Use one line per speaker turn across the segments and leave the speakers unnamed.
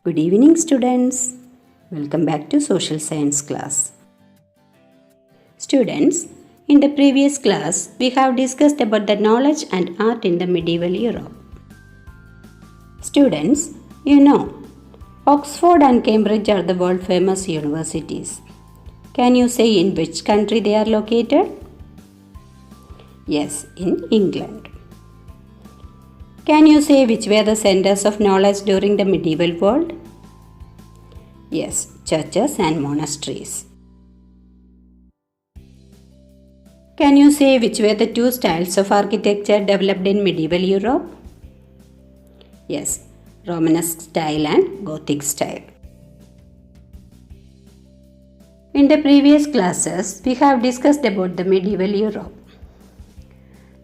Good evening, students. Welcome back to Social Science class. Students, in the previous class, we have discussed about the knowledge and art in the medieval Europe. Students, you know, Oxford and Cambridge are the world famous universities. Can you say in which country they are located? Yes, in England. Can you say which were the centers of knowledge during the medieval world? Yes, churches and monasteries. Can you say which were the two styles of architecture developed in medieval Europe? Yes, Romanesque style and Gothic style. In the previous classes, we have discussed about the medieval Europe.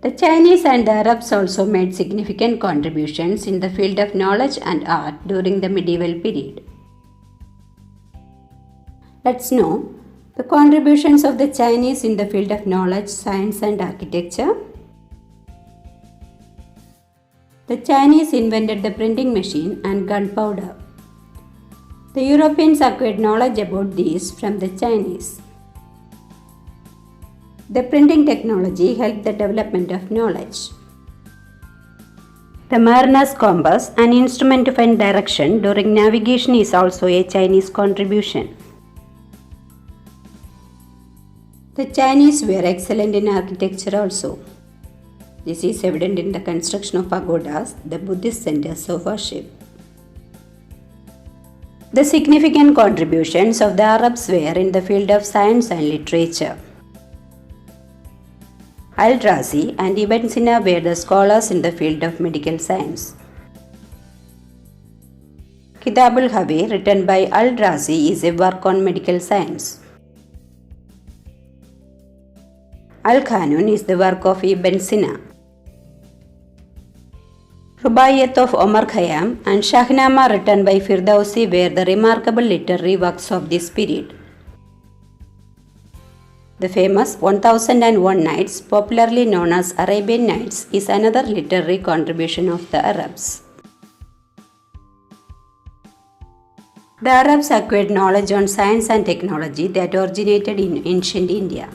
The Chinese and the Arabs also made significant contributions in the field of knowledge and art during the medieval period. Let's know the contributions of the Chinese in the field of knowledge, science and architecture. The Chinese invented the printing machine and gunpowder. The Europeans acquired knowledge about these from the Chinese. The printing technology helped the development of knowledge. The mariner's compass, an instrument to find direction during navigation, is also a Chinese contribution. The Chinese were excellent in architecture also. This is evident in the construction of pagodas, the Buddhist centers of worship. The significant contributions of the Arabs were in the field of science and literature. Al-Razi and Ibn Sina were the scholars in the field of medical science. Kitab al-Hawi, written by Al-Razi, is a work on medical science. Al-Qanun is the work of Ibn Sina. Rubaiyat of Omar Khayyam and Shahnama, written by Firdausi, were the remarkable literary works of this period. The famous 1001 Nights, popularly known as Arabian Nights, is another literary contribution of the Arabs. The Arabs acquired knowledge on science and technology that originated in ancient India.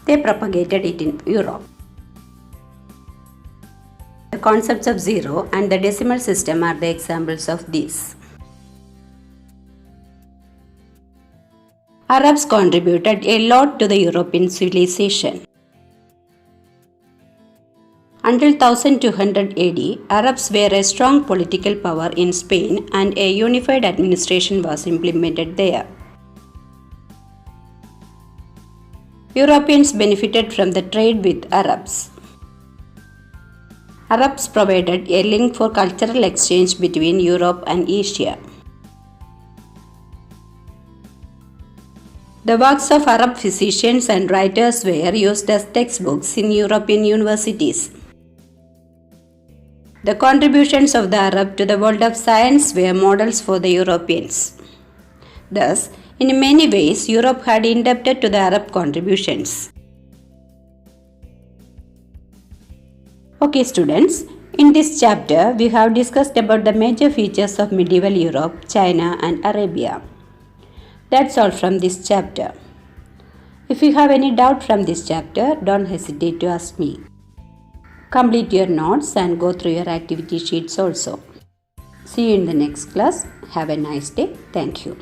They propagated it in Europe. The concepts of zero and the decimal system are the examples of these. Arabs contributed a lot to the European civilization. Until 1200 AD, Arabs were a strong political power in Spain and a unified administration was implemented there. Europeans benefited from the trade with Arabs. Arabs provided a link for cultural exchange between Europe and Asia. The works of Arab physicians and writers were used as textbooks in European universities. The contributions of the Arab to the world of science were models for the Europeans. Thus, in many ways, Europe had indebted to the Arab contributions. Okay, students, in this chapter, we have discussed about the major features of medieval Europe, China and Arabia. That's all from this chapter. If you have any doubt from this chapter, don't hesitate to ask me. Complete your notes and go through your activity sheets also. See you in the next class. Have a nice day. Thank you.